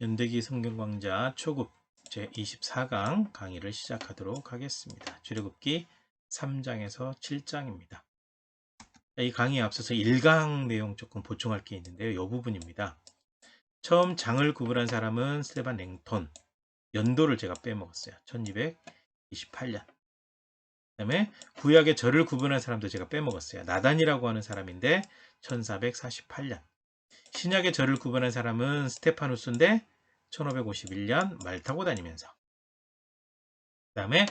연대기 성경강좌 초급 제24강 강의를 시작하도록 하겠습니다. 출애굽기 3장에서 7장입니다. 이 강의에 앞서서 1강 내용 조금 보충할 게 있는데요. 이 부분입니다. 처음 장을 구분한 사람은 스테반 랭톤, 연도를 제가 빼먹었어요. 1228년. 그 다음에 구약의 절을 구분한 사람도 제가 빼먹었어요. 나단이라고 하는 사람인데 1448년. 신약의 절을 구분한 사람은 스테파누스인데 1551년 말 타고 다니면서, 그 다음에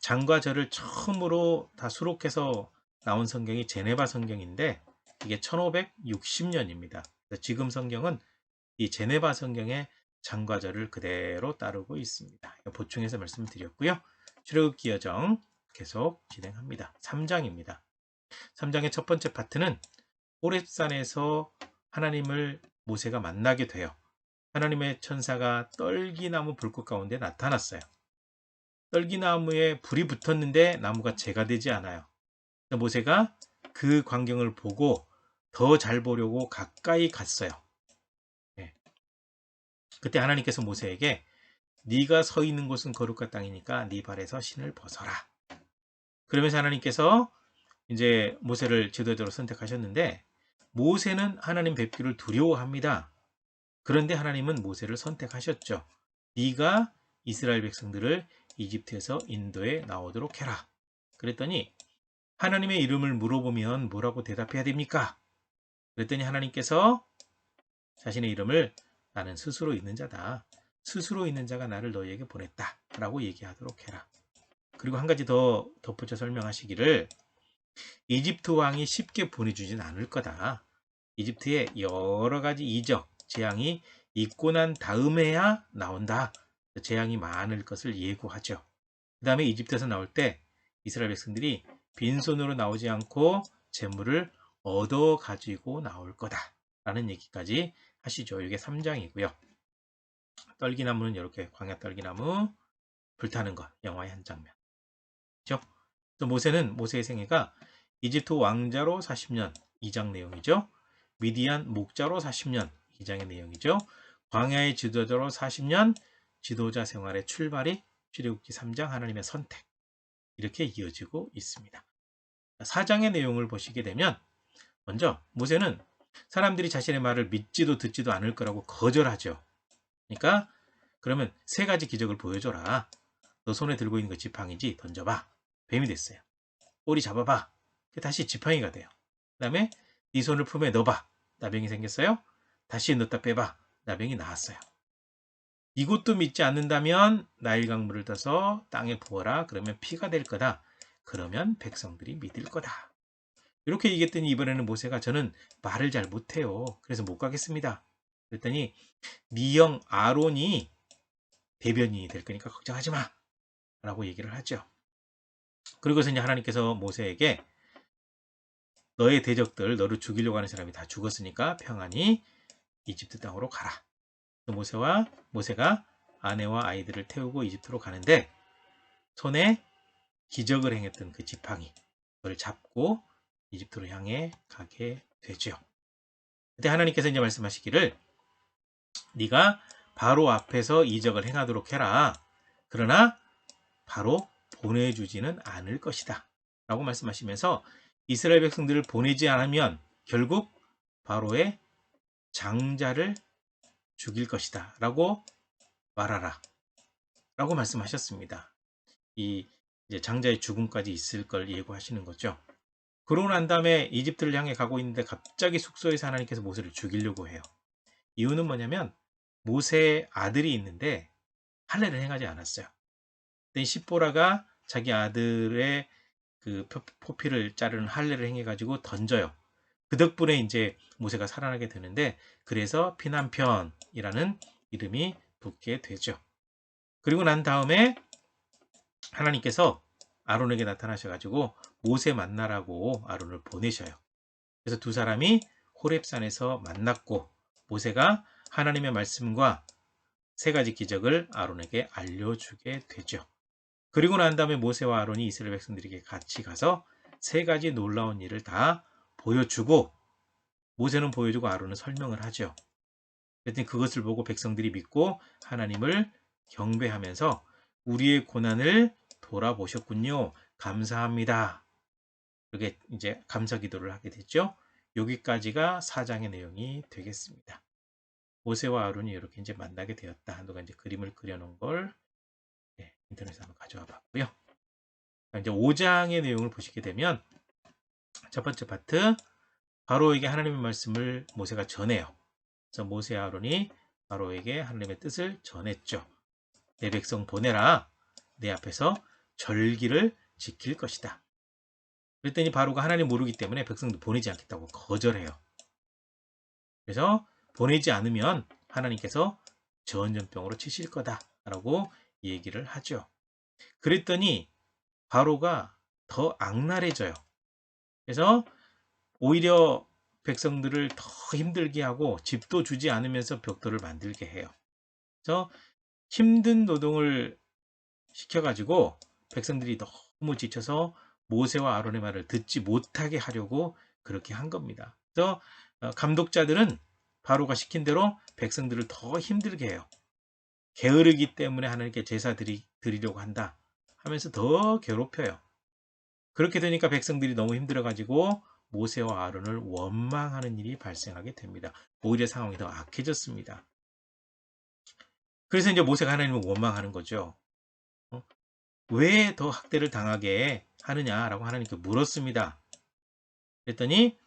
장과 절을 처음으로 다 수록해서 나온 성경이 제네바 성경인데 이게 1560년입니다. 지금 성경은 이 제네바 성경의 장과 절을 그대로 따르고 있습니다. 보충해서 말씀드렸고요. 출애굽기 여정 계속 진행합니다. 3장입니다. 3장의 첫 번째 파트는 호렙산에서 하나님을 모세가 만나게 돼요. 하나님의 천사가 떨기나무 불꽃 가운데 나타났어요. 떨기나무에 불이 붙었는데 나무가 재가 되지 않아요. 모세가 그 광경을 보고 더 잘 보려고 가까이 갔어요. 네. 그때 하나님께서 모세에게 네가 서 있는 곳은 거룩한 땅이니까 네 발에서 신을 벗어라. 그러면서 하나님께서 이제 모세를 지도자로 선택하셨는데 모세는 하나님 뵙기를 두려워합니다. 그런데 하나님은 모세를 선택하셨죠. 네가 이스라엘 백성들을 이집트에서 인도에 나오도록 해라. 그랬더니 하나님의 이름을 물어보면 뭐라고 대답해야 됩니까? 그랬더니 하나님께서 자신의 이름을 나는 스스로 있는 자다. 스스로 있는 자가 나를 너희에게 보냈다. 라고 얘기하도록 해라. 그리고 한 가지 더 덧붙여 설명하시기를 이집트 왕이 쉽게 보내주진 않을 거다. 이집트에 여러 가지 이적, 재앙이 있고 난 다음에야 나온다. 재앙이 많을 것을 예고하죠. 그 다음에 이집트에서 나올 때 이스라엘 백성들이 빈손으로 나오지 않고 재물을 얻어 가지고 나올 거다. 라는 얘기까지 하시죠. 이게 3장이고요. 떨기나무는 이렇게 광야 떨기나무 불타는 것, 영화의 한 장면. 그렇죠? 또 모세는 모세의 생애가 이집트 왕자로 40년, 2장 내용이죠. 미디안 목자로 40년, 2장의 내용이죠. 광야의 지도자로 40년, 지도자 생활의 출발이 출애굽기 3장 하나님의 선택, 이렇게 이어지고 있습니다. 4장의 내용을 보시게 되면 먼저 모세는 사람들이 자신의 말을 믿지도 듣지도 않을 거라고 거절하죠. 그러니까 그러면 세 가지 기적을 보여줘라. 너 손에 들고 있는 거 지팡이지? 던져봐. 뱀이 됐어요. 꼬리 잡아봐. 다시 지팡이가 돼요. 그 다음에 네 손을 품에 넣어봐. 나병이 생겼어요. 다시 넣었다 빼봐. 나병이 나았어요. 이것도 믿지 않는다면 나일 강물을 떠서 땅에 부어라. 그러면 피가 될 거다. 그러면 백성들이 믿을 거다. 이렇게 얘기했더니 이번에는 모세가 저는 말을 잘 못해요. 그래서 못 가겠습니다. 그랬더니 네 형 아론이 대변인이 될 거니까 걱정하지 마. 라고 얘기를 하죠. 그리고서 이제 하나님께서 모세에게 너의 대적들, 너를 죽이려고 하는 사람이 다 죽었으니까 평안히 이집트 땅으로 가라. 모세가 아내와 아이들을 태우고 이집트로 가는데 손에 기적을 행했던 그 지팡이, 그걸 잡고 이집트로 향해 가게 되죠. 그때 하나님께서 이제 말씀하시기를 네가 바로 앞에서 이적을 행하도록 해라. 그러나 바로 보내주지는 않을 것이다. 라고 말씀하시면서 이스라엘 백성들을 보내지 않으면 결국 바로의 장자를 죽일 것이다. 라고 말하라. 라고 말씀하셨습니다. 이 이제 장자의 죽음까지 있을 걸 예고하시는 거죠. 그러고 난 다음에 이집트를 향해 가고 있는데 갑자기 숙소에서 하나님께서 모세를 죽이려고 해요. 이유는 뭐냐면 모세의 아들이 있는데 할례를 행하지 않았어요. 시보라가 자기 아들의 그 포피를 자르는 할례를 행해가지고 던져요. 그 덕분에 이제 모세가 살아나게 되는데 그래서 피난편이라는 이름이 붙게 되죠. 그리고 난 다음에 하나님께서 아론에게 나타나셔가지고 모세 만나라고 아론을 보내셔요. 그래서 두 사람이 호렙산에서 만났고 모세가 하나님의 말씀과 세 가지 기적을 아론에게 알려주게 되죠. 그리고 난 다음에 모세와 아론이 이스라엘 백성들에게 같이 가서 세 가지 놀라운 일을 다 보여주고 모세는 보여주고 아론은 설명을 하죠. 그랬더니 그것을 보고 백성들이 믿고 하나님을 경배하면서 우리의 고난을 돌아보셨군요. 감사합니다. 그게 이제 감사 기도를 하게 됐죠. 여기까지가 4장의 내용이 되겠습니다. 모세와 아론이 이렇게 이제 만나게 되었다. 누가 이제 그림을 그려놓은 걸 인터넷에 한번 가져와 봤고요. 이제 5장의 내용을 보시게 되면 첫 번째 파트, 바로에게 하나님의 말씀을 모세가 전해요. 그래서 모세 아론이 바로에게 하나님의 뜻을 전했죠. 내 백성 보내라. 내 앞에서 절기를 지킬 것이다. 그랬더니 바로가 하나님 모르기 때문에 백성도 보내지 않겠다고 거절해요. 그래서 보내지 않으면 하나님께서 전염병으로 치실 거다라고 얘기를 하죠. 그랬더니 바로가 더 악랄해져요. 그래서 오히려 백성들을 더 힘들게 하고 집도 주지 않으면서 벽돌을 만들게 해요. 그래서 힘든 노동을 시켜가지고 백성들이 너무 지쳐서 모세와 아론의 말을 듣지 못하게 하려고 그렇게 한 겁니다. 그래서 감독자들은 바로가 시킨 대로 백성들을 더 힘들게 해요. 게으르기 때문에 하나님께 제사 드리려고 한다 하면서 더 괴롭혀요. 그렇게 되니까 백성들이 너무 힘들어가지고 모세와 아론을 원망하는 일이 발생하게 됩니다. 오히려 상황이 더 악해졌습니다. 그래서 이제 모세가 하나님을 원망하는 거죠. 왜 더 학대를 당하게 하느냐라고 하나님께 물었습니다. 그랬더니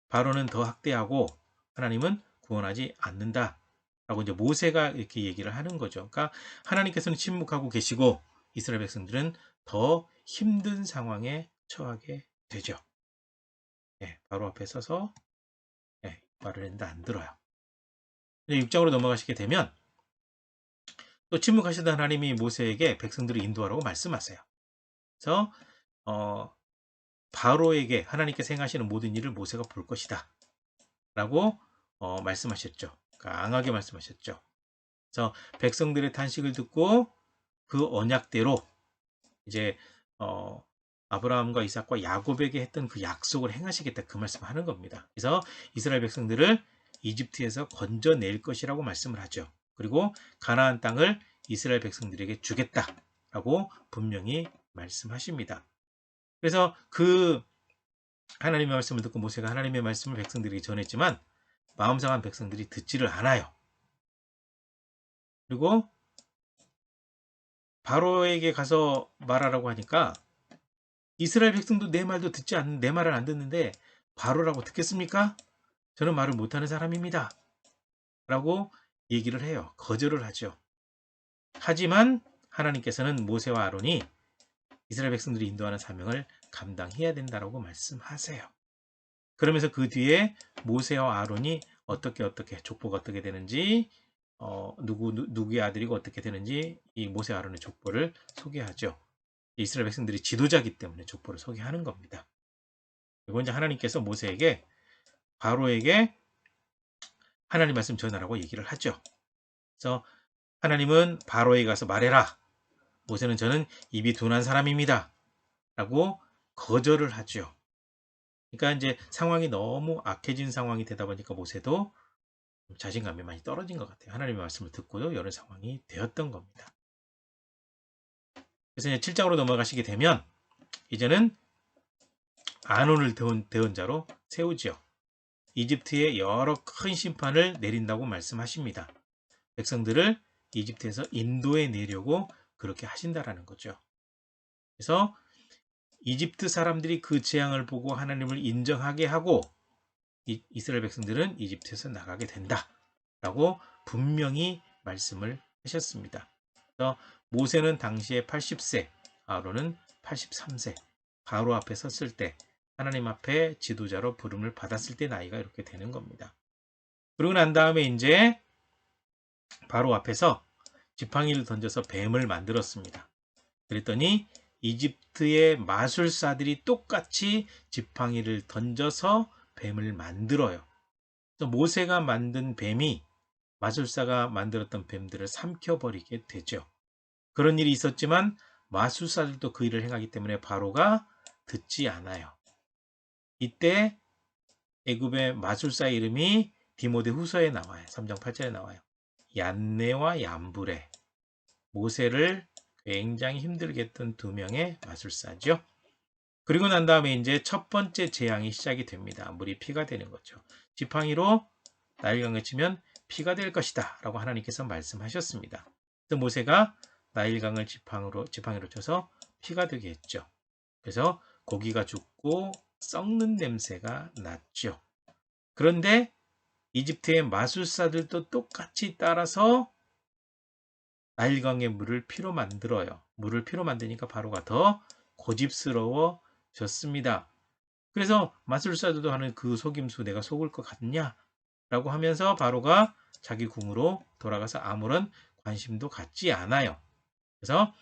바로는 더 학대하고 하나님은 구원하지 않는다 라고 이제 모세가 이렇게 얘기를 하는 거죠. 그러니까 하나님께서는 침묵하고 계시고 이스라엘 백성들은 더 힘든 상황에 처하게 되죠. 바로 앞에 서서 말을 했는데 안 들어요. 6장으로 넘어가시게 되면 또 침묵하시던 하나님이 모세에게 백성들을 인도하라고 말씀하세요. 그래서 바로에게 하나님께서 행하시는 모든 일을 모세가 볼 것이다 라고 말씀하셨죠. 강하게 말씀하셨죠. 그래서 백성들의 탄식을 듣고 그 언약대로 이제 아브라함과 이삭과 야곱에게 했던 그 약속을 행하시겠다, 그 말씀을 하는 겁니다. 그래서 이스라엘 백성들을 이집트에서 건져낼 것이라고 말씀을 하죠. 그리고 가나안 땅을 이스라엘 백성들에게 주겠다라고 분명히 말씀하십니다. 그래서 그 하나님의 말씀을 듣고 모세가 하나님의 말씀을 백성들에게 전했지만 마음 상한 백성들이 듣지를 않아요. 그리고 바로에게 가서 말하라고 하니까 이스라엘 백성도 내 말도 듣지 않는, 내 말을 안 듣는데 바로라고 듣겠습니까? 저는 말을 못하는 사람입니다. 라고 얘기를 해요. 거절을 하죠. 하지만 하나님께서는 모세와 아론이 이스라엘 백성들이 인도하는 사명을 감당해야 된다라고 말씀하세요. 그러면서 그 뒤에 모세와 아론이 어떻게 족보가 어떻게 되는지 누구의 아들이고 어떻게 되는지 이 모세 아론의 족보를 소개하죠. 이스라엘 백성들이 지도자이기 때문에 족보를 소개하는 겁니다. 그리고 이제 하나님께서 모세에게 바로에게 하나님 말씀 전하라고 얘기를 하죠. 그래서 하나님은 바로에게 가서 말해라. 모세는 저는 입이 둔한 사람입니다. 라고 거절을 하죠. 그러니까 이제 상황이 너무 악해진 상황이 되다 보니까 모세도 자신감이 많이 떨어진 것 같아요. 하나님의 말씀을 듣고도 이런 상황이 되었던 겁니다. 그래서 이제 7장으로 넘어가시게 되면 이제는 아론을 대언자로 세우지요. 이집트에 여러 큰 심판을 내린다고 말씀하십니다. 백성들을 이집트에서 인도해 내려고 그렇게 하신다라는 거죠. 그래서 이집트 사람들이 그 재앙을 보고 하나님을 인정하게 하고 이스라엘 백성들은 이집트에서 나가게 된다라고 분명히 말씀을 하셨습니다. 그래서 모세는 당시에 80세, 아론은 83세, 바로 앞에 섰을 때 하나님 앞에 지도자로 부름을 받았을 때 나이가 이렇게 되는 겁니다. 그러고 난 다음에 이제 바로 앞에서 지팡이를 던져서 뱀을 만들었습니다. 그랬더니 이집트의 마술사들이 똑같이 지팡이를 던져서 뱀을 만들어요. 그래서 모세가 만든 뱀이 마술사가 만들었던 뱀들을 삼켜버리게 되죠. 그런 일이 있었지만 마술사들도 그 일을 행하기 때문에 바로가 듣지 않아요. 이때 애굽의 마술사의 이름이 디모데 후서에 나와요. 3장 8절에 나와요. 얀네와 얀브레, 모세를 굉장히 힘들게 했던 두 명의 마술사죠. 그리고 난 다음에 이제 첫 번째 재앙이 시작이 됩니다. 물이 피가 되는 거죠. 지팡이로 나일강을 치면 피가 될 것이다 라고 하나님께서 말씀하셨습니다. 그래서 모세가 나일강을 지팡이로 쳐서 피가 되게 했죠. 그래서 고기가 죽고 썩는 냄새가 났죠. 그런데 이집트의 마술사들도 똑같이 따라서 나일강의 물을 피로 만들어요. 물을 피로 만드니까 바로가 더 고집스러워졌습니다. 그래서 마술사들도 하는 그 속임수 내가 속을 것 같냐? 라고 하면서 바로가 자기 궁으로 돌아가서 아무런 관심도 갖지 않아요. 그래서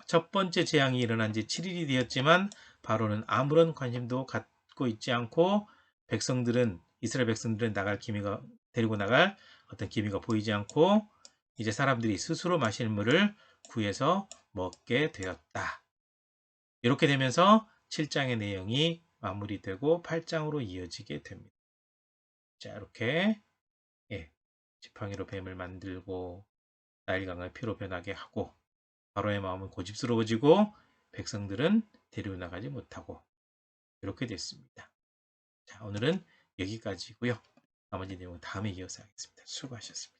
첫 번째 재앙이 일어난 지 7일이 되었지만 바로는 아무런 관심도 갖고 있지 않고 이스라엘 백성들은 데리고 나갈 어떤 기미가 보이지 않고 이제 사람들이 스스로 마실 물을 구해서 먹게 되었다. 이렇게 되면서 7장의 내용이 마무리되고 8장으로 이어지게 됩니다. 자, 이렇게 지팡이로 뱀을 만들고 나일강을 피로 변하게 하고 바로의 마음은 고집스러워지고 백성들은 데리고 나가지 못하고 이렇게 됐습니다. 자, 오늘은 여기까지고요. 나머지 내용은 다음에 이어서 하겠습니다. 수고하셨습니다.